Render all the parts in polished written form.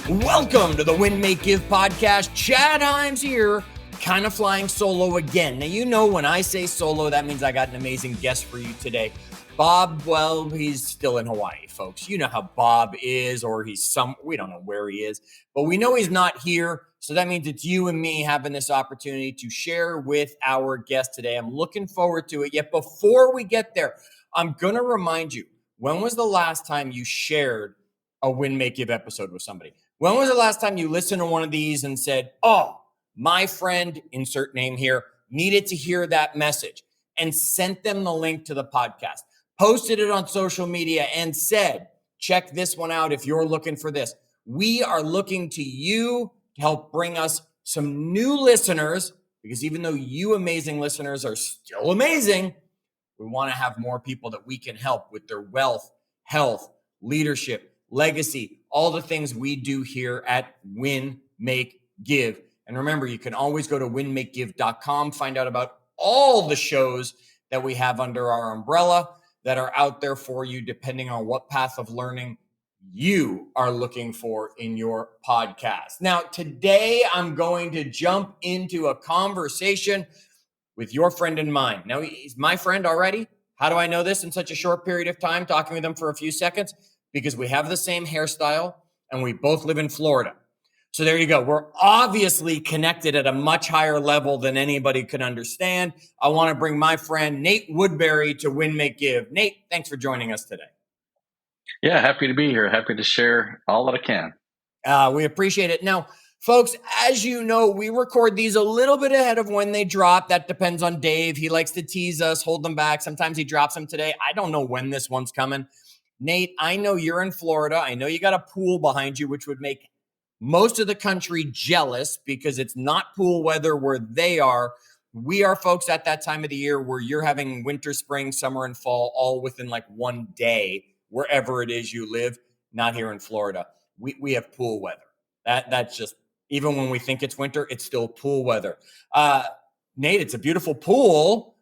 Welcome to the Win, Make, Give podcast. Chad Hyams here, kind of flying solo again. Now, you know when I say solo, that means I got an amazing guest for you today. Bob, well, he's still in Hawaii, folks. You know how Bob is, or we don't know where he is, but we know he's not here. So that means it's you and me having this opportunity to share with our guest today. I'm looking forward to it. Yet before we get there, I'm going to remind you, when was the last time you shared a Win, Make, Give episode with somebody? When was the last time you listened to one of these and said, oh, my friend, insert name here, needed to hear that message, and sent them the link to the podcast, posted it on social media and said, check this one out if you're looking for this. We are looking to you to help bring us some new listeners, because even though you amazing listeners are still amazing, we want to have more people that we can help with their wealth, health, leadership, legacy, all the things we do here at Win, Make, Give. And remember, you can always go to winmakegive.com, find out about all the shows that we have under our umbrella that are out there for you, depending on what path of learning you are looking for in your podcast. Now, today I'm going to jump into a conversation with your friend and mine. Now, he's my friend already. How do I know this in such a short period of time, talking with him for a few seconds? Because we have the same hairstyle and we both live in Florida. So there you go. We're obviously connected at a much higher level than anybody could understand. I want to bring my friend Nate Woodbury to Win, Make, Give. Nate, thanks for joining us today. Yeah, happy to be here. Happy to share all that I can. We appreciate it. Now, folks, as you know, we record these a little bit ahead of when they drop. That depends on Dave. He likes to tease us, hold them back. Sometimes he drops them today. I don't know when this one's coming. Nate, I know you're in Florida. I know you got a pool behind you, which would make most of the country jealous because it's not pool weather where they are. We are folks at that time of the year where you're having winter, spring, summer, and fall all within like one day, wherever it is you live, not here in Florida. We have pool weather. That's just, even when we think it's winter, it's still pool weather. Nate, it's a beautiful pool.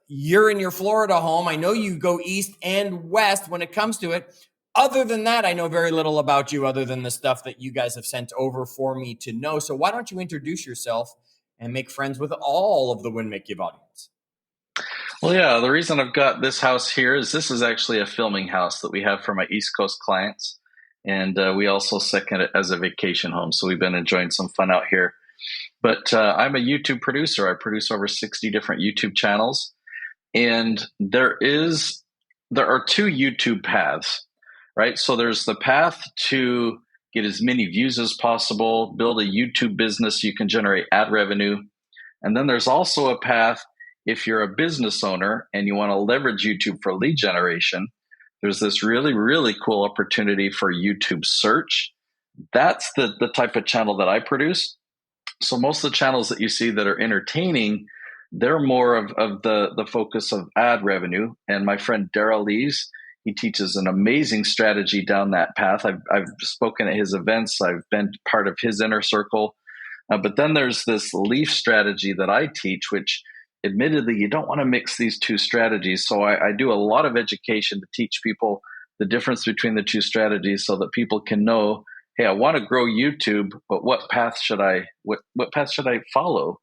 You're in your Florida home. I know you go east and west when it comes to it. Other than that, I know very little about you other than the stuff that you guys have sent over for me to know. So why don't you introduce yourself and make friends with all of the Win, Make, Give audience? Well, yeah, the reason I've got this house here is this is actually a filming house that we have for my East Coast clients. And we also second it as a vacation home. So we've been enjoying some fun out here. But I'm a YouTube producer. I produce over 60 different YouTube channels. And there are two YouTube paths, right? So there's the path to get as many views as possible, build a YouTube business so you can generate ad revenue. And then there's also a path if you're a business owner and you want to leverage YouTube for lead generation. There's this really, really cool opportunity for YouTube search. That's the type of channel that I produce. So most of the channels that you see that are entertaining, they're more of the focus of ad revenue. And my friend Daryl Lees, he teaches an amazing strategy down that path. I've spoken at his events. I've been part of his inner circle. But then there's this leaf strategy that I teach, which admittedly, you don't want to mix these two strategies. So I do a lot of education to teach people the difference between the two strategies so that people can know, hey, I want to grow YouTube, but what path should I follow?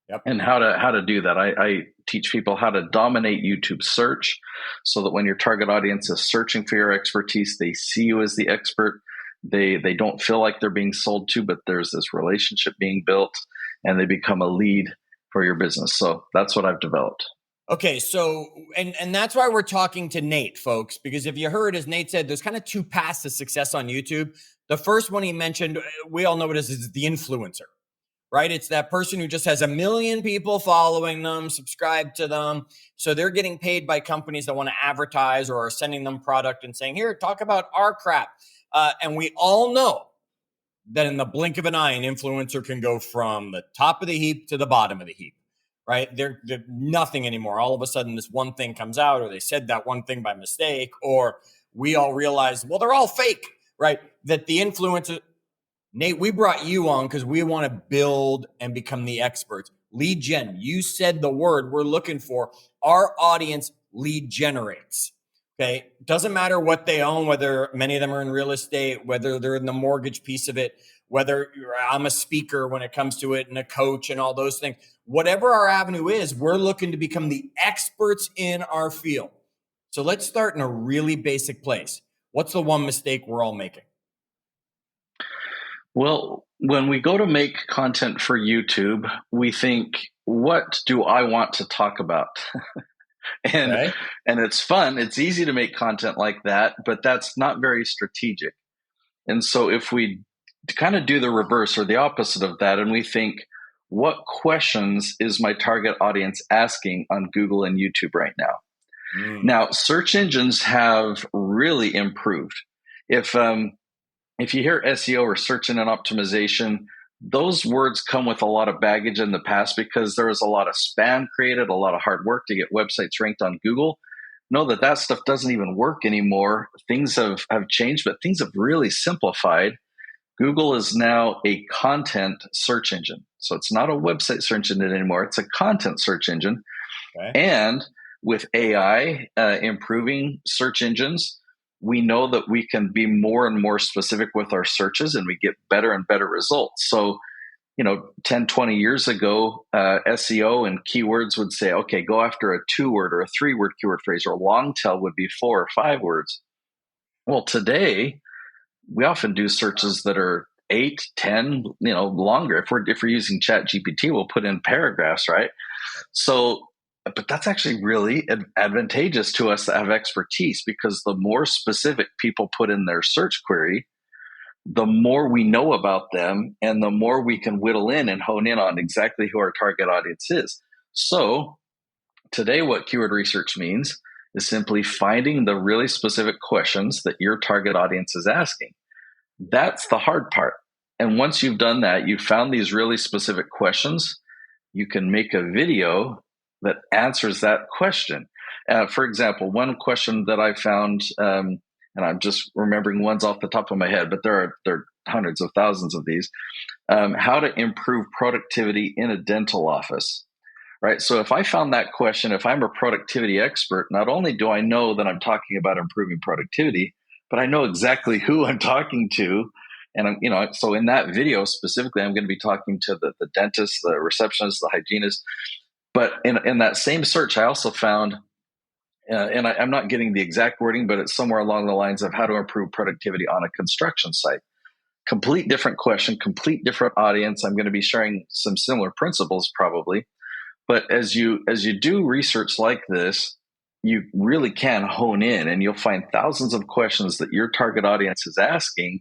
Yep. And how to do that. I teach people how to dominate YouTube search so that when your target audience is searching for your expertise, they see you as the expert. They don't feel like they're being sold to, but there's this relationship being built and they become a lead for your business. So that's what I've developed. Okay, so, and that's why we're talking to Nate, folks, because if you heard, as Nate said, there's kind of two paths to success on YouTube. The first one he mentioned, we all know it is the influencer, right? It's that person who just has 1 million people following them, subscribe to them. So they're getting paid by companies that want to advertise or are sending them product and saying, here, talk about our crap. And we all know that in the blink of an eye, an influencer can go from the top of the heap to the bottom of the heap, right? They're nothing anymore. All of a sudden, this one thing comes out, or they said that one thing by mistake, or we all realize, well, they're all fake, right? That the influencer, Nate, we brought you on because we want to build and become the experts. Lead gen, you said the word we're looking for. Our audience lead generates. Okay. Doesn't matter what they own, whether many of them are in real estate, whether they're in the mortgage piece of it, whether I'm a speaker when it comes to it and a coach and all those things. Whatever our avenue is, we're looking to become the experts in our field. So let's start in a really basic place. What's the one mistake we're all making? Well, when we go to make content for YouTube, we think, what do I want to talk about? and Okay. and it's fun. It's easy to make content like that, but that's not very strategic. And so if we kind of do the reverse or the opposite of that, and we think, what questions is my target audience asking on Google and YouTube right now? Now, search engines have really improved. If you hear SEO or search engine optimization, those words come with a lot of baggage in the past because there was a lot of spam created, a lot of hard work to get websites ranked on Google. Know that stuff doesn't even work anymore. Things have changed, but things have really simplified. Google is now a content search engine. So it's not a website search engine anymore. It's a content search engine. Okay. And with AI improving search engines, we know that we can be more and more specific with our searches and we get better and better results. So, 10, 20 years ago, SEO and keywords would say, okay, go after a 2-word or a 3-word keyword phrase, or long tail would be 4 or 5 words. Well, today, we often do searches that are 8, 10, longer. If we're using ChatGPT, we'll put in paragraphs, right? So, but that's actually really advantageous to us that have expertise, because the more specific people put in their search query, the more we know about them and the more we can whittle in and hone in on exactly who our target audience is. So today, what keyword research means is simply finding the really specific questions that your target audience is asking. That's the hard part. And once you've done that, you've found these really specific questions, you can make a video that answers that question. For example, one question that I found, and I'm just remembering ones off the top of my head, but there are hundreds of thousands of these, how to improve productivity in a dental office, right? So if I found that question, if I'm a productivity expert, not only do I know that I'm talking about improving productivity, but I know exactly who I'm talking to. And so in that video specifically, I'm going to be talking to the dentist, the receptionist, the hygienist. But in that same search, I also found, and I'm not getting the exact wording, but it's somewhere along the lines of how to improve productivity on a construction site. Complete different question, complete different audience. I'm going to be sharing some similar principles probably. But as you do research like this, you really can hone in and you'll find thousands of questions that your target audience is asking.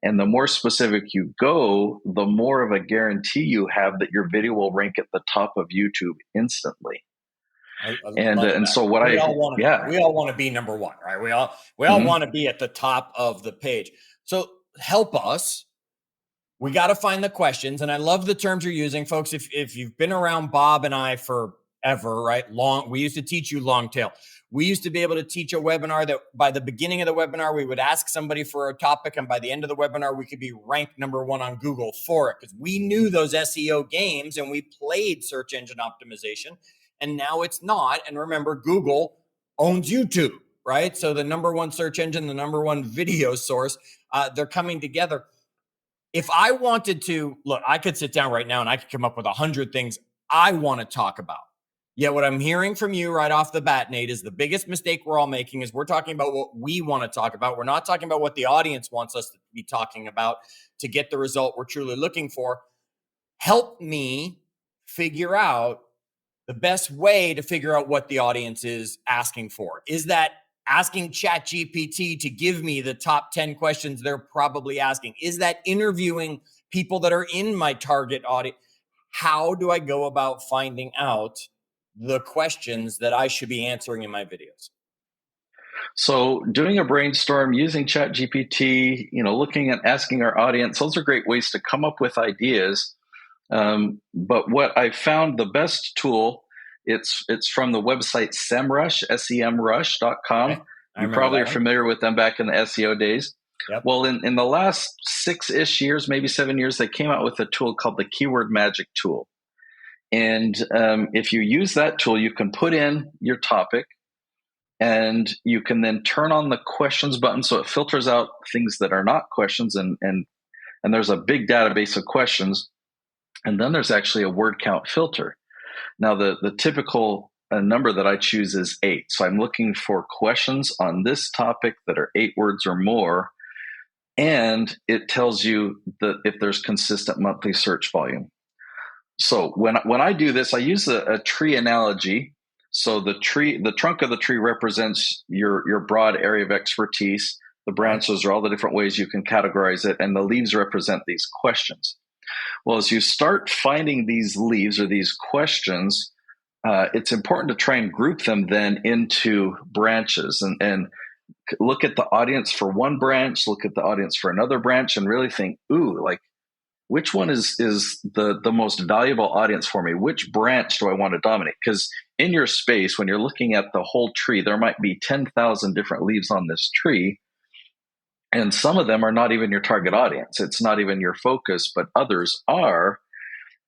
And the more specific you go, the more of a guarantee you have that your video will rank at the top of YouTube instantly. And so what we all want to be number one, right? We all want to be at the top of the page. So help us. We got to find the questions. And I love the terms you're using, folks. If you've been around Bob and I forever, right? We used to teach you long tail. We used to be able to teach a webinar that by the beginning of the webinar, we would ask somebody for a topic. And by the end of the webinar, we could be ranked number one on Google for it, because we knew those SEO games and we played search engine optimization. And now it's not. And remember, Google owns YouTube, right? So the number one search engine, the number one video source, they're coming together. If I wanted to, look, I could sit down right now and I could come up with 100 things I want to talk about. Yet what I'm hearing from you right off the bat, Nate, is the biggest mistake we're all making is we're talking about what we want to talk about. We're not talking about what the audience wants us to be talking about to get the result we're truly looking for. Help me figure out the best way to figure out what the audience is asking for. Is that asking ChatGPT to give me the top 10 questions they're probably asking? Is that interviewing people that are in my target audience? How do I go about finding out the questions that I should be answering in my videos? So doing a brainstorm, using ChatGPT, looking at asking our audience, those are great ways to come up with ideas. But what I found the best tool, it's from the website SEMrush, semrush.com. Okay. You probably are familiar with them back in the SEO days. Yep. Well, in the last 6-ish years, maybe 7 years, they came out with a tool called the Keyword Magic Tool. And if you use that tool, you can put in your topic, And you can then turn on the questions button, so it filters out things that are not questions, and there's a big database of questions. And then there's actually a word count filter. Now, the typical number that I choose is 8. So I'm looking for questions on this topic that are 8 words or more. And it tells you that if there's consistent monthly search volume. So when I do this, I use a tree analogy. So the trunk of the tree represents your broad area of expertise. The branches are all the different ways you can categorize it, and the leaves represent these questions. Well, as you start finding these leaves or these questions, it's important to try and group them then into branches, and look at the audience for one branch, look at the audience for another branch, and really think, ooh, like, which one is the most valuable audience for me? Which branch do I want to dominate? Because in your space, when you're looking at the whole tree, there might be 10,000 different leaves on this tree. And some of them are not even your target audience. It's not even your focus, but others are.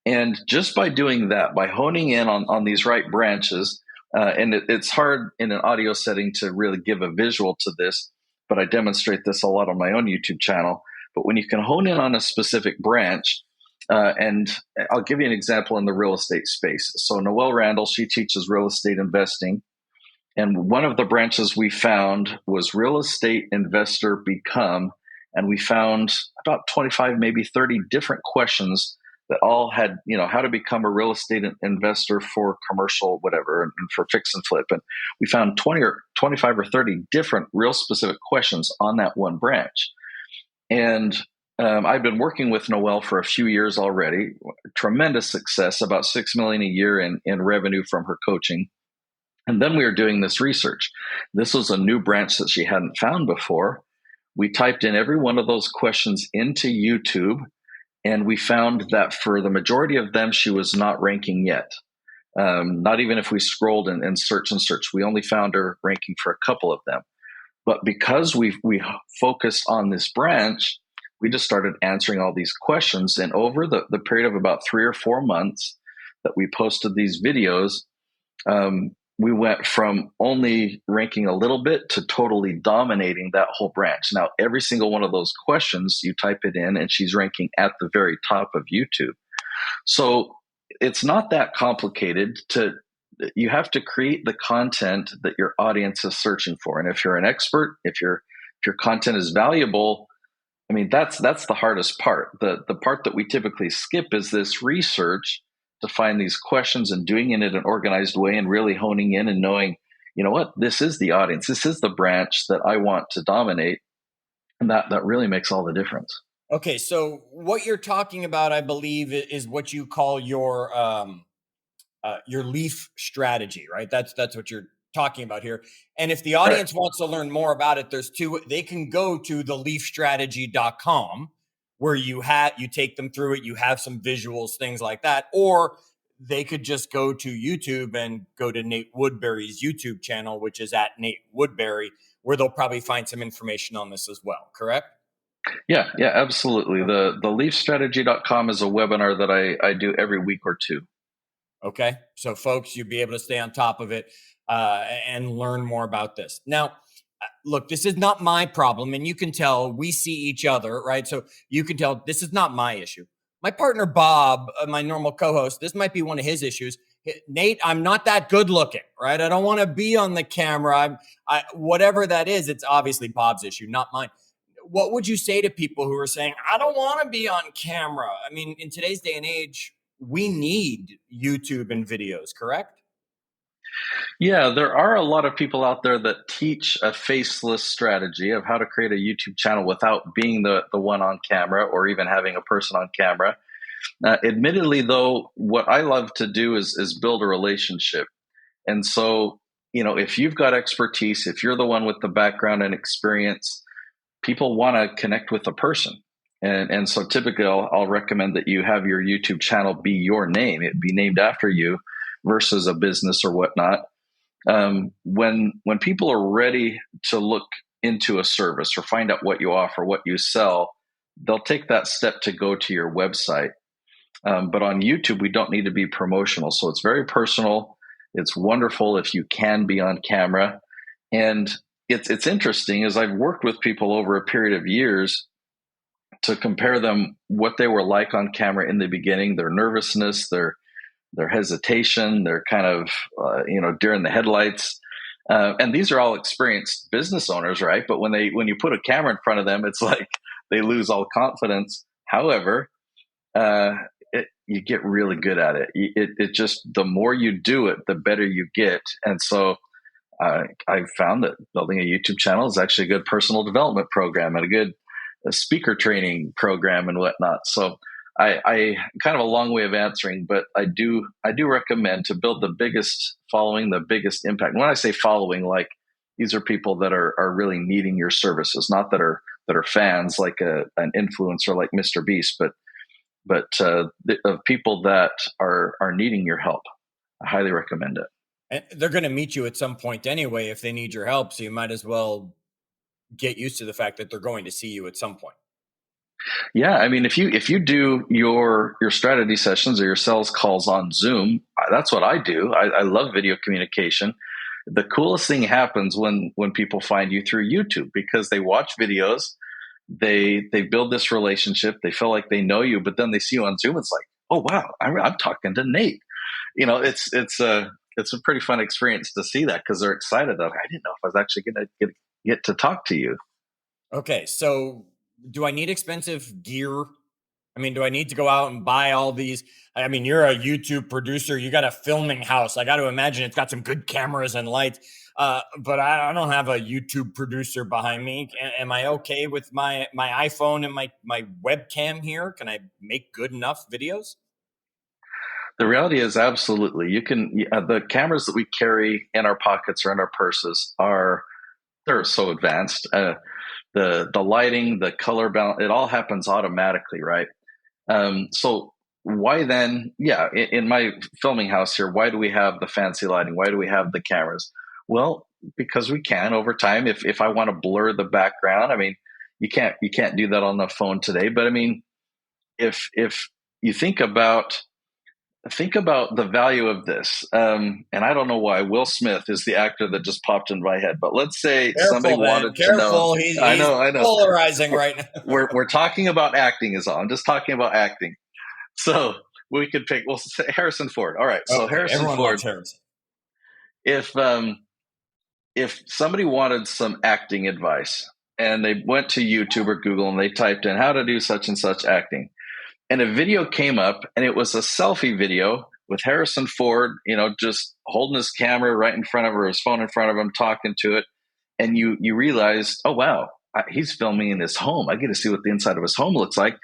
And just by doing that, by honing in on these right branches, and it's hard in an audio setting to really give a visual to this, but I demonstrate this a lot on my own YouTube channel. But when you can hone in on a specific branch, and I'll give you an example in the real estate space. So Noelle Randall, she teaches real estate investing. And one of the branches we found was Real Estate Investor Become. And we found about 25, maybe 30 different questions that all had, how to become a real estate investor for commercial, whatever, and for fix and flip. And we found 20 or 25 or 30 different real specific questions on that one branch. And I've been working with Noelle for a few years already. Tremendous success, about $6 million a year in revenue from her coaching. And then we were doing this research. This was a new branch that she hadn't found before. We typed in every one of those questions into YouTube, and we found that for the majority of them, she was not ranking yet. Not even if we scrolled and search. We only found her ranking for a couple of them. But because we focused on this branch, we just started answering all these questions. And over the period of about 3 or 4 months that we posted these videos, we went from only ranking a little bit to totally dominating that whole branch. Now, every single one of those questions, you type it in and she's ranking at the very top of YouTube. So it's not that complicated. You have to create the content that your audience is searching for. And if you're an expert, if your content is valuable, I mean, that's the hardest part. The part that we typically skip is this research to find these questions and doing it in an organized way and really honing in and knowing, what, this is the audience. This is the branch that I want to dominate. And that really makes all the difference. Okay. So what you're talking about, I believe, is what you call your leaf strategy, right? That's what you're talking about here. And if the audience wants to learn more about it, they can go to theleafstrategy.com, where you take them through it. You have some visuals, things like that, or they could just go to YouTube and go to Nate Woodbury's YouTube channel, which is at Nate Woodbury, where they'll probably find some information on this as well. Correct? Yeah, absolutely. The leafstrategy.com is a webinar that I do every week or two. Okay. So folks, you'll be able to stay on top of it and learn more about this. Now, look, this is not my problem. And you can tell we see each other, right? So you can tell this is not my issue. My partner, Bob, my normal co-host, this might be one of his issues. Nate, I'm not that good looking, right? I don't want to be on the camera. Whatever that is, it's obviously Bob's issue, not mine. What would you say to people who are saying, I don't want to be on camera? I mean, in today's day and age, we need YouTube and videos, correct? Yeah, there are a lot of people out there that teach a faceless strategy of how to create a YouTube channel without being the one on camera or even having a person on camera. Admittedly, though, what I love to do is build a relationship. And so, if you've got expertise, if you're the one with the background and experience, people want to connect with a person. And so typically I'll recommend that you have your YouTube channel be your name. It be named after you versus a business or whatnot. When people are ready to look into a service or find out what you offer, what you sell, they'll take that step to go to your website. But on YouTube, we don't need to be promotional. So it's very personal. It's wonderful if you can be on camera. And it's interesting as I've worked with people over a period of years to compare them what they were like on camera in the beginning, their nervousness, their hesitation, their kind of during the headlights. And these are all experienced business owners, right? But when you put a camera in front of them, it's like they lose all confidence. However, you get really good at it. It just, the more you do it, the better you get. And so I've found that building a YouTube channel is actually a good personal development program and a good speaker training program and whatnot. So I kind of a long way of answering, but I do recommend to build the biggest following, the biggest impact. And when I say following, like these are people that are really needing your services, not that are fans like an influencer like Mr. Beast, but of people that are needing your help. I highly recommend it. And they're going to meet you at some point anyway if they need your help. So you might as well get used to the fact that they're going to see you at some point. Yeah, I mean, if you do your strategy sessions or your sales calls on Zoom, that's what I do. I love video communication. The coolest thing happens when people find you through YouTube because they watch videos, they build this relationship, they feel like they know you, but then they see you on Zoom. It's like, oh wow, I'm talking to Nate. It's a pretty fun experience to see that because they're excited. I didn't know if I was actually going to get to talk to you. Okay, so do I need expensive gear? I mean, do I need to go out and buy all these? I mean, you're a YouTube producer. You got a filming house. I got to imagine it's got some good cameras and lights. But I don't have a YouTube producer behind me. Am I okay with my iPhone and my webcam here? Can I make good enough videos? The reality is absolutely. You can, the cameras that we carry in our pockets or in our purses they're so advanced. The lighting, the color balance, it all happens automatically, right? So why then, in my filming house here, why do we have the fancy lighting? Why do we have the cameras? Well, because we can over time. If I want to blur the background, I mean, you can't do that on the phone today. But I mean, if you think about the value of this, and I don't know why Will Smith is the actor that just popped in my head, but let's say somebody wanted to know. He's I know. Polarizing right now. We're talking about acting is all. I'm just talking about acting. So we could pick. Well, say Harrison Ford. All right. So okay, Harrison Ford. If somebody wanted some acting advice and they went to YouTube or Google and they typed in how to do such and such acting, and a video came up and it was a selfie video with Harrison Ford, just holding his camera right in front of her, his phone in front of him, talking to it. And you realized, oh, wow, he's filming in his home. I get to see what the inside of his home looks like.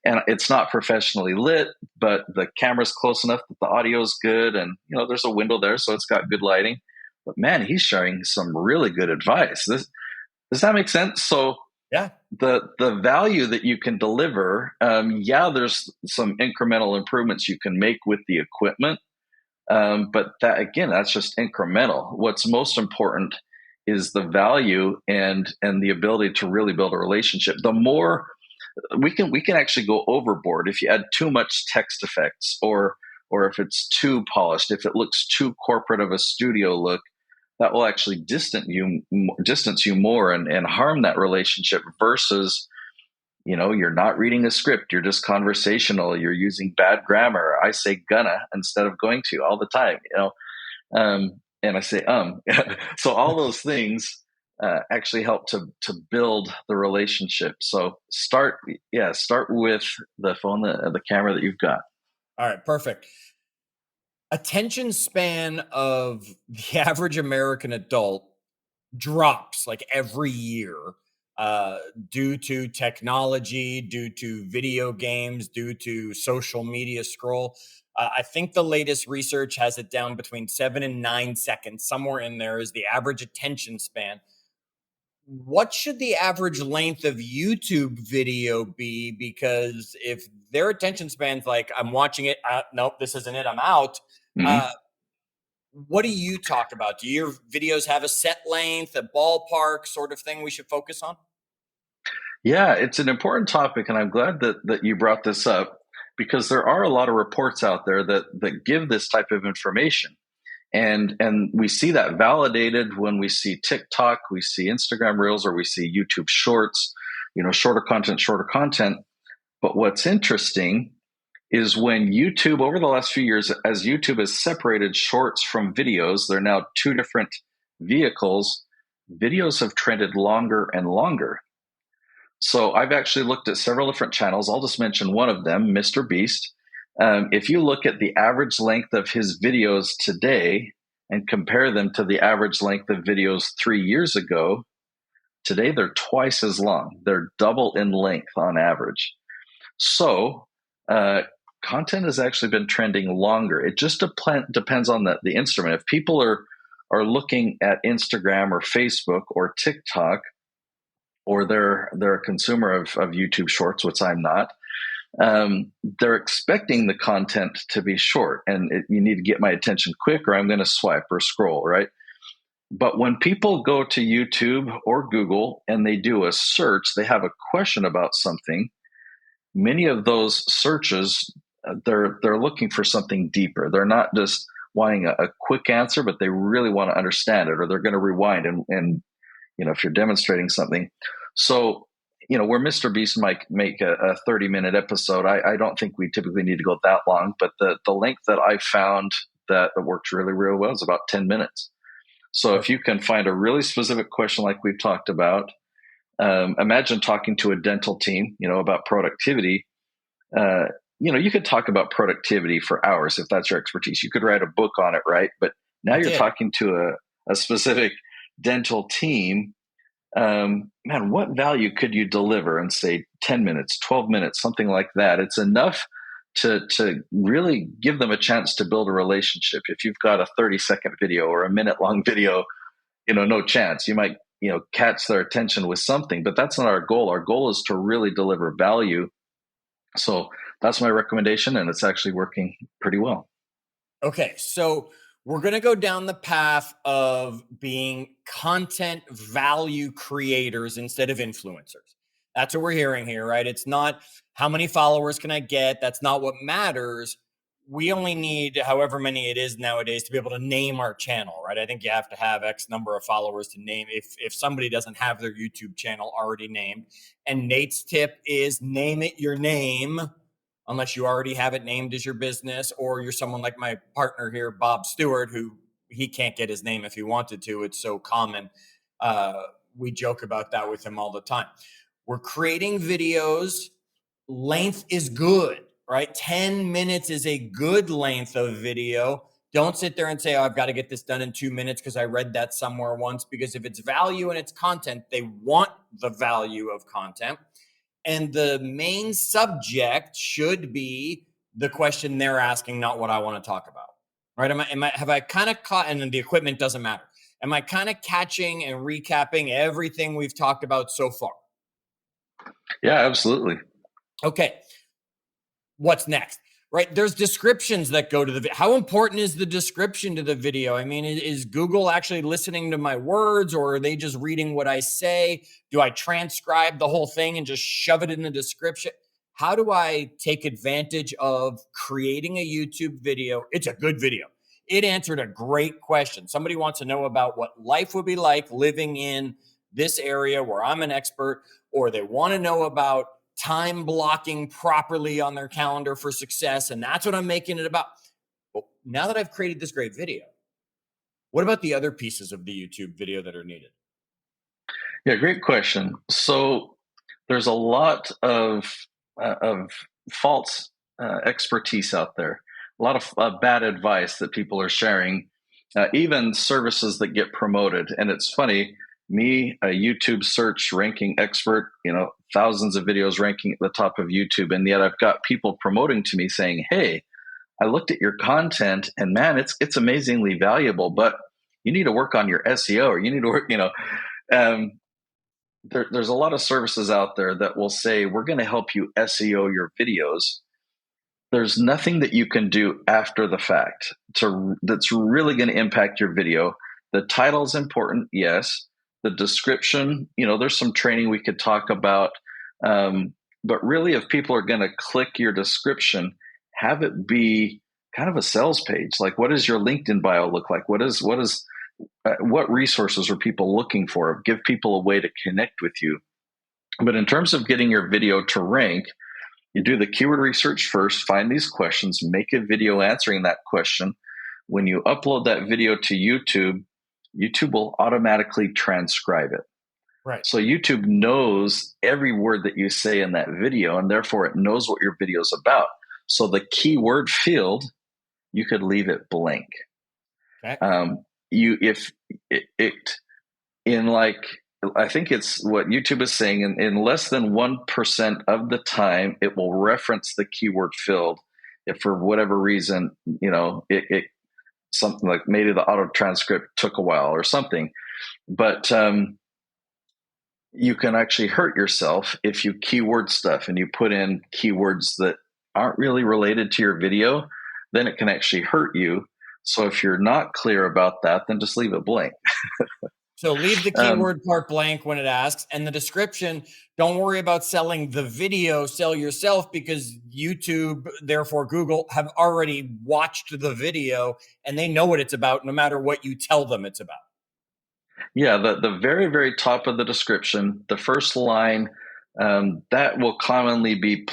And it's not professionally lit, but the camera's close enough that the audio is good. And, there's a window there, so it's got good lighting. But man, he's sharing some really good advice. Does that make sense? So yeah, the value that you can deliver, there's some incremental improvements you can make with the equipment. But that's just incremental. What's most important is the value and the ability to really build a relationship. The more we can actually go overboard if you add too much text effects or if it's too polished, if it looks too corporate of a studio look, that will actually distance you more and harm that relationship versus, you're not reading a script. You're just conversational. You're using bad grammar. I say gonna instead of going to all the time, and I say, so all those things actually help to build the relationship. So start with the phone, the camera that you've got. All right, perfect. Attention span of the average American adult drops like every year due to technology, due to video games, due to social media scroll. I think the latest research has it down between 7 and 9 seconds. Somewhere in there is the average attention span. What should the average length of YouTube video be? Because if their attention span's like, I'm watching it, nope, this isn't it, I'm out. Mm-hmm. What do you talk about? Do your videos have a set length, a ballpark sort of thing we should focus on? Yeah, it's an important topic, and I'm glad that you brought this up because there are a lot of reports out there that give this type of information. And we see that validated when we see TikTok, we see Instagram Reels, or we see YouTube Shorts, shorter content. But what's interesting is when YouTube, over the last few years, as YouTube has separated shorts from videos, they're now two different vehicles. Videos have trended longer and longer. So I've actually looked at several different channels. I'll just mention one of them, Mr. Beast. If you look at the average length of his videos today and compare them to the average length of videos 3 years ago, today they're twice as long. They're double in length on average. So content has actually been trending longer. It just depends on the instrument. If people are looking at Instagram or Facebook or TikTok, or they're a consumer of YouTube Shorts, which I'm not, they're expecting the content to be short, and you need to get my attention quick, or I'm going to swipe or scroll, right? But when people go to YouTube or Google and they do a search, they have a question about something. Many of those searches, they're looking for something deeper. They're not just wanting a quick answer, but they really want to understand it, or they're going to rewind and if you're demonstrating something. So, where Mr. Beast might make a 30-minute episode, I don't think we typically need to go that long, but the length that I found that works really, really well is about 10 minutes. So if you can find a really specific question like we've talked about, imagine talking to a dental team, about productivity. You could talk about productivity for hours if that's your expertise. You could write a book on it, right? But now you're talking to a specific dental team. Man, what value could you deliver in, say, 10 minutes, 12 minutes, something like that? It's enough to really give them a chance to build a relationship. If you've got a 30-second video or a minute-long video, no chance. You might, catch their attention with something, but that's not our goal. Our goal is to really deliver value. So that's my recommendation, and it's actually working pretty well. Okay, so we're going to go down the path of being content value creators instead of influencers. That's what we're hearing here, right? It's not how many followers can I get. That's not what matters. We only need however many it is nowadays to be able to name our channel, right? I think you have to have X number of followers to name if somebody doesn't have their YouTube channel already named. And Nate's tip is name it your name, unless you already have it named as your business, or you're someone like my partner here, Bob Stewart, who he can't get his name if he wanted to. It's so common. We joke about that with him all the time. We're creating videos. Length is good, right? 10 minutes is a good length of video. Don't sit there and say, oh, I've got to get this done in 2 minutes because I read that somewhere once. Because if it's value and it's content, they want the value of content. And the main subject should be the question they're asking, not what I want to talk about, right? Have I kind of caught, and then the equipment doesn't matter. Am I kind of catching and recapping everything we've talked about so far? Yeah, absolutely. Okay. What's next? Right? There's descriptions that go to the video. How important is the description to the video? I mean, is Google actually listening to my words, or are they just reading what I say? Do I transcribe the whole thing and just shove it in the description? How do I take advantage of creating a YouTube video? It's a good video. It answered a great question. Somebody wants to know about what life would be like living in this area where I'm an expert, or they want to know about time blocking properly on their calendar for success. And that's what I'm making it about. Well, now that I've created this great video, what about the other pieces of the YouTube video that are needed? Yeah, great question. So there's a lot of false expertise out there, a lot of bad advice that people are sharing, even services that get promoted. And it's funny, me, a YouTube search ranking expert, thousands of videos ranking at the top of YouTube. And yet I've got people promoting to me saying, hey, I looked at your content and man, it's amazingly valuable, but you need to work on your SEO, or you need to work, there's a lot of services out there that will say, we're going to help you SEO your videos. There's nothing that you can do after the fact that's really going to impact your video. The title is important, yes. The description, there's some training we could talk about. But really, if people are going to click your description, have it be kind of a sales page. Like, what does your LinkedIn bio look like? What resources are people looking for? Give people a way to connect with you. But in terms of getting your video to rank, you do the keyword research first, find these questions, make a video answering that question. When you upload that video to YouTube, YouTube will automatically transcribe it. Right. So YouTube knows every word that you say in that video, and therefore it knows what your video is about. So the keyword field, you could leave it blank. Okay. I think it's what YouTube is saying, in less than 1% of the time, it will reference the keyword field. If for whatever reason, it something like maybe the auto transcript took a while or something, but you can actually hurt yourself if you keyword stuff and you put in keywords that aren't really related to your video, then it can actually hurt you. So if you're not clear about that, then just leave it blank. So leave the keyword part blank when it asks, and the description, don't worry about selling the video, sell yourself, because YouTube, therefore Google, have already watched the video and they know what it's about no matter what you tell them it's about. Yeah, the very, very top of the description, the first line, that will commonly be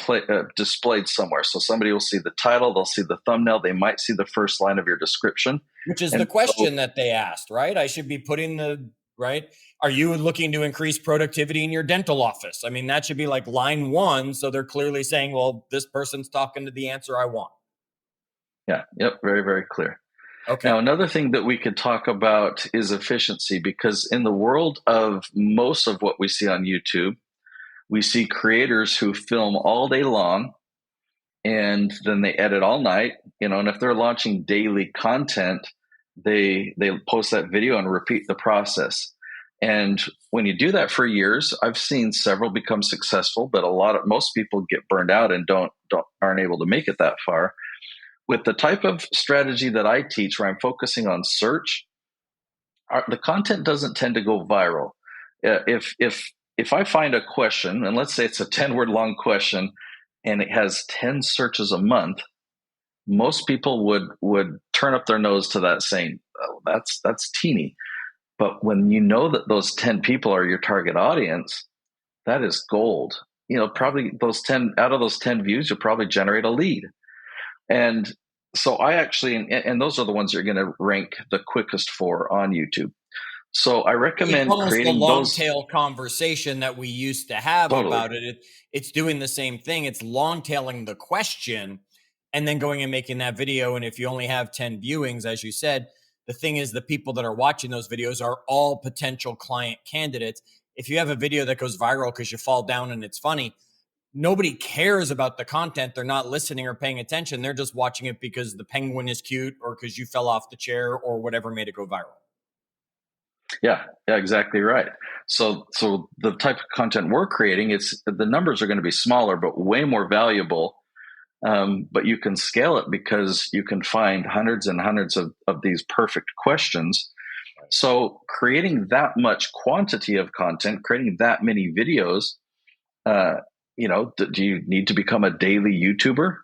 displayed somewhere. So somebody will see the title, they'll see the thumbnail, they might see the first line of your description. Which is the question that they asked, right? I should be putting right? Are you looking to increase productivity in your dental office? I mean, that should be like line 1. So they're clearly saying, well, this person's talking to the answer I want. Yeah. Yep. Very, very clear. Okay. Now, another thing that we could talk about is efficiency, because in the world of most of what we see on YouTube, we see creators who film all day long and then they edit all night, and if they're launching daily content, they post that video and repeat the process. And when you do that for years, I've seen several become successful, but most people get burned out and aren't able to make it that far. With the type of strategy that I teach, where I'm focusing on search, the content doesn't tend to go viral. If I find a question, and let's say it's a 10-word long question, and it has 10 searches a month, most people would turn up their nose to that, saying, "Oh, that's teeny." But when you know that those 10 people are your target audience, that is gold. Probably out of those 10 views, you'll probably generate a lead. And so and those are the ones you're going to rank the quickest for on YouTube. So I recommend creating the long tail conversation that we used to have about it. It's doing the same thing. It's long tailing the question and then going and making that video. And if you only have 10 viewings, as you said, the thing is, the people that are watching those videos are all potential client candidates. If you have a video that goes viral because you fall down and it's funny, nobody cares about the content. They're not listening or paying attention. They're just watching it because the penguin is cute or because you fell off the chair or whatever made it go viral. Yeah, exactly right. So the type of content we're creating, the numbers are going to be smaller, but way more valuable. But you can scale it because you can find hundreds and hundreds of these perfect questions. So creating that much quantity of content, creating that many videos, do you need to become a daily YouTuber?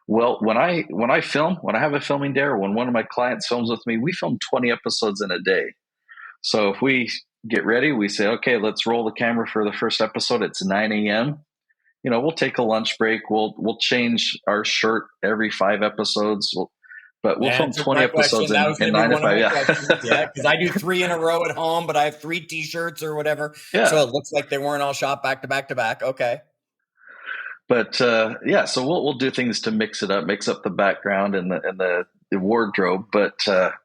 Well, when I have a filming day, or when one of my clients films with me, we film 20 episodes in a day. So if we get ready, we say, okay, let's roll the camera for the first episode. It's 9 a.m. We'll take a lunch break. We'll change our shirt every 5 episodes. But we'll film 20 episodes in 9 to 5. Yeah, because I do 3 in a row at home, but I have 3 T-shirts or whatever. Yeah. So it looks like they weren't all shot back to back to back. Okay. But so we'll do things to mix up the background and the wardrobe. But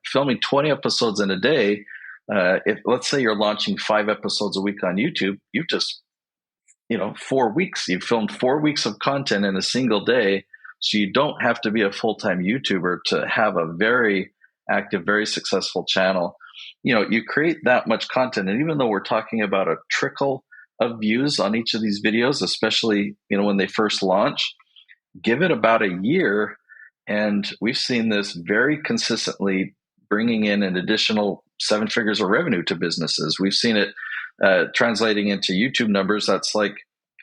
filming 20 episodes in a day, if let's say you're launching 5 episodes a week on YouTube, you've just 4 weeks. You've filmed 4 weeks of content in a single day. So you don't have to be a full-time YouTuber to have a very active, very successful channel. You create that much content. And even though we're talking about a trickle of views on each of these videos, especially, when they first launch, give it about a year. And we've seen this very consistently bringing in an additional 7 figures of revenue to businesses. We've seen it translating into YouTube numbers. That's like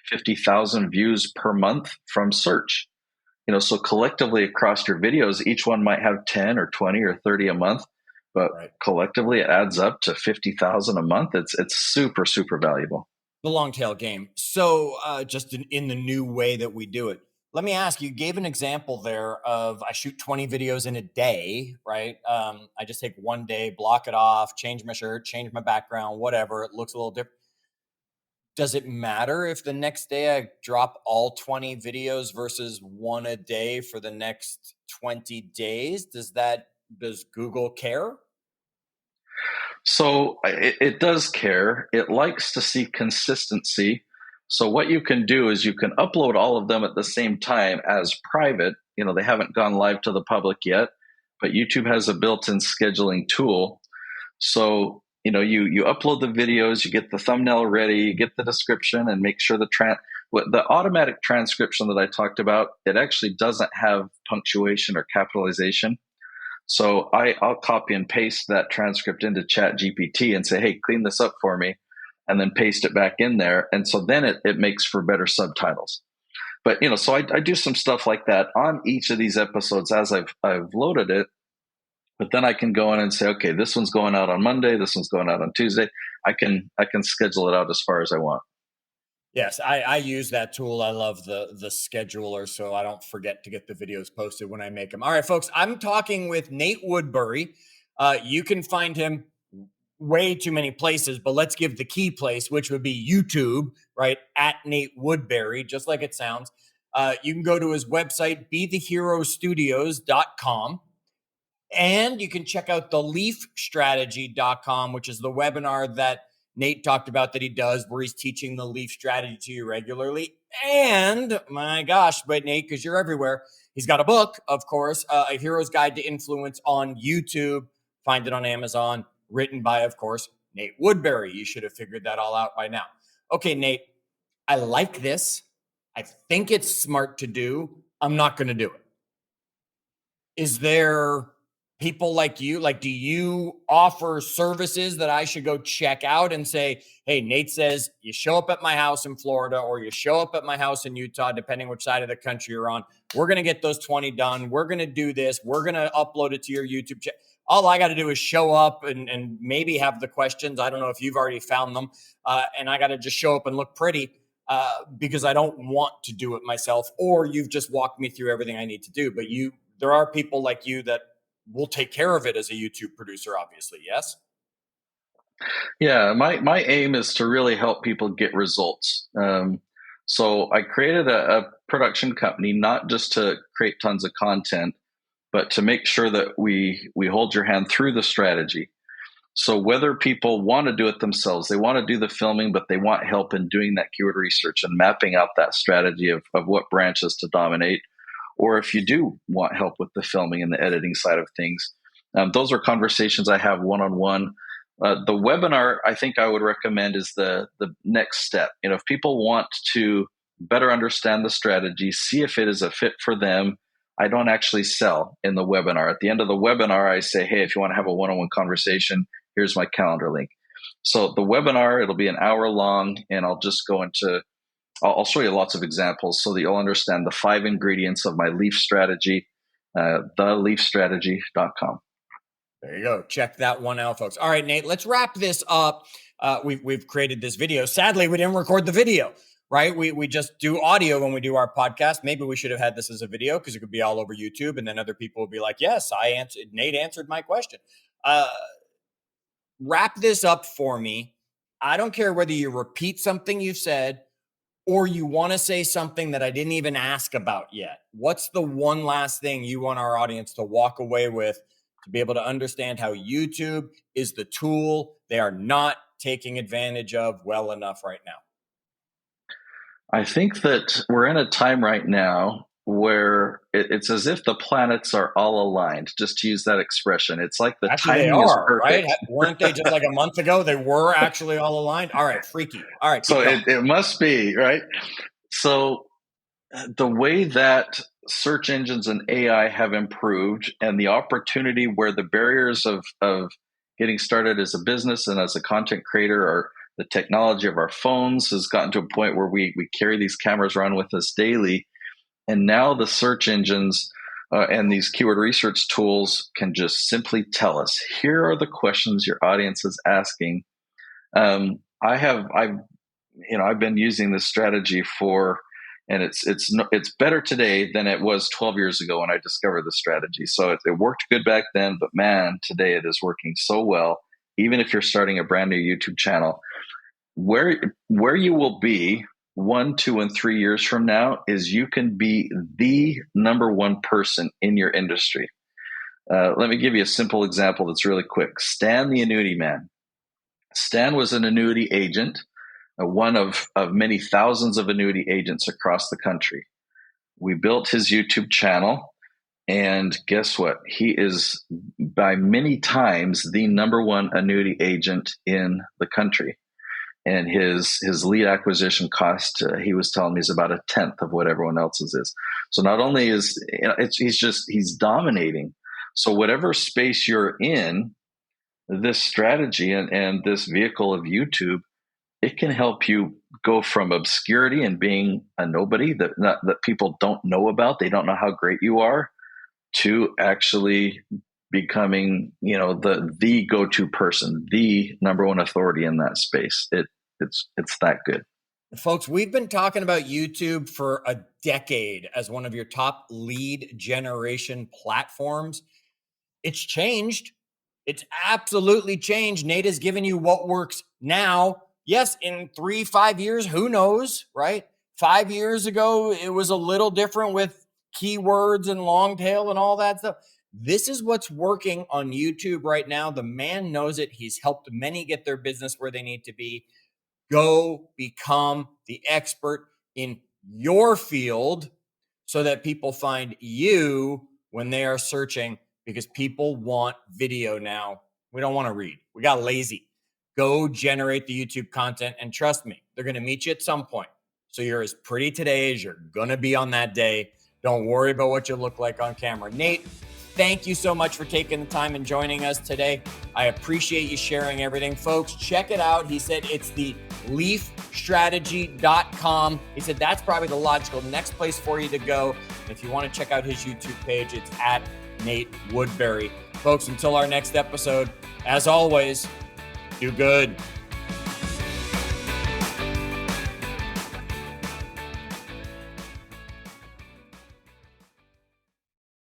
50,000 views per month from search. So collectively across your videos, each one might have 10 or 20 or 30 a month, but Right. collectively it adds up to 50,000 a month. It's super, super valuable. The long tail game. So just in the new way that we do it, let me ask you, gave an example there of I shoot 20 videos in a day, right? I just take one day, block it off, change my shirt, change my background, whatever. It looks a little different. Does it matter if the next day I drop all 20 videos versus one a day for the next 20 days? Does Google care? So it does care. It likes to see consistency. So what you can do is you can upload all of them at the same time as private. They haven't gone live to the public yet, but YouTube has a built-in scheduling tool. So you upload the videos, you get the thumbnail ready, you get the description, and make sure the automatic transcription that I talked about, it actually doesn't have punctuation or capitalization. So I'll copy and paste that transcript into Chat GPT and say, hey, clean this up for me, and then paste it back in there. And so then it makes for better subtitles. But so I do some stuff like that on each of these episodes as I've loaded it. But then I can go in and say, okay, this one's going out on Monday, this one's going out on Tuesday. I can schedule it out as far as I want. Yes, I use that tool. I love the scheduler, so I don't forget to get the videos posted when I make them. All right, folks, I'm talking with Nate Woodbury. You can find him way too many places, but let's give the key place, which would be YouTube, right? At Nate Woodbury, just like it sounds. You can go to his website, betheherostudios.com. And you can check out the leafstrategy.com, which is the webinar that Nate talked about that he does, where he's teaching the leaf strategy to you regularly. And my gosh, but Nate, because you're everywhere, he's got a book, of course, A Hero's Guide to Influence on YouTube. Find it on Amazon, written by, of course, Nate Woodbury. You should have figured that all out by now. Okay, Nate, I like this. I think it's smart to do. I'm not going to do it. Is there people like you? Like, do you offer services that I should go check out and say, hey, Nate says you show up at my house in Florida or you show up at my house in Utah, depending which side of the country you're on. We're going to get those 20 done. We're going to do this. We're going to upload it to your YouTube channel. All I got to do is show up and maybe have the questions. I don't know if you've already found them. And I got to just show up and look pretty because I don't want to do it myself. Or you've just walked me through everything I need to do. But there are people like you that will take care of it as a YouTube producer, obviously. Yes. Yeah, my aim is to really help people get results. So I created a production company, not just to create tons of content, but to make sure that we hold your hand through the strategy. So whether people want to do it themselves, they want to do the filming, but they want help in doing that keyword research and mapping out that strategy of what branches to dominate, or if you do want help with the filming and the editing side of things, those are conversations I have one-on-one. The webinar, I think I would recommend, is the next step. If people want to better understand the strategy, see if it is a fit for them, I don't actually sell in the webinar. At the end of the webinar, I say, hey, if you want to have a one-on-one conversation, here's my calendar link. So the webinar, it'll be an hour long, and I'll just go into I'll show you lots of examples so that you'll understand the 5 ingredients of my leaf strategy, theleafstrategy.com. There you go. Check that one out, folks. All right, Nate, let's wrap this up. We've created this video. Sadly, we didn't record the video, right? We just do audio when we do our podcast. Maybe we should have had this as a video because it could be all over YouTube, and then other people would be like, yes, Nate answered my question. Wrap this up for me. I don't care whether you repeat something you've said or you want to say something that I didn't even ask about yet. What's the one last thing you want our audience to walk away with to be able to understand how YouTube is the tool they are not taking advantage of well enough right now? I think that we're in a time right now where it's as if the planets are all aligned, just to use that expression. It's like the Actually, timing is perfect. right? Weren't they just like a month ago? They were actually all aligned. All right, freaky. All right, so it must be, right? So the way that search engines and AI have improved, and the opportunity where the barriers of getting started as a business and as a content creator, or the technology of our phones has gotten to a point where we carry these cameras around with us daily. And now the search engines and these keyword research tools can just simply tell us, here are the questions your audience is asking. I've been using this strategy and it's better today than it was 12 years ago when I discovered the strategy. So it worked good back then, but man, today it is working so well. Even if you're starting a brand new YouTube channel, where you will be 1, 2, and 3 years from now is you can be the number one person in your industry. Let me give you a simple example that's really quick. Stan the annuity man. Stan was an annuity agent, one of many thousands of annuity agents across the country. We built his YouTube channel, and guess what? He is by many times the number one annuity agent in the country. And his lead acquisition cost, he was telling me, is about 1/10 of what everyone else's is. So not only he's dominating. So whatever space you're in, this strategy and this vehicle of YouTube, it can help you go from obscurity and being a nobody that people don't know about, they don't know how great you are, to actually becoming, the go-to person, the number one authority in that space. It's that good. Folks, we've been talking about YouTube for a decade as one of your top lead generation platforms. It's changed. It's absolutely changed. Nate has given you what works now. Yes, in 3-5 years, who knows, right? 5 years ago, it was a little different with keywords and long tail and all that stuff. This is what's working on YouTube right now. The man knows it. He's helped many get their business where they need to be. Go become the expert in your field so that people find you when they are searching, because people want video now. We don't want to read. We got lazy. Go generate the YouTube content, and trust me, they're going to meet you at some point. So you're as pretty today as you're going to be on that day. Don't worry about what you look like on camera. Nate, thank you so much for taking the time and joining us today. I appreciate you sharing everything. Folks, check it out. He said it's the leafstrategy.com. He said that's probably the logical next place for you to go. And if you want to check out his YouTube page, it's at Nate Woodbury. Folks, until our next episode, as always, do good.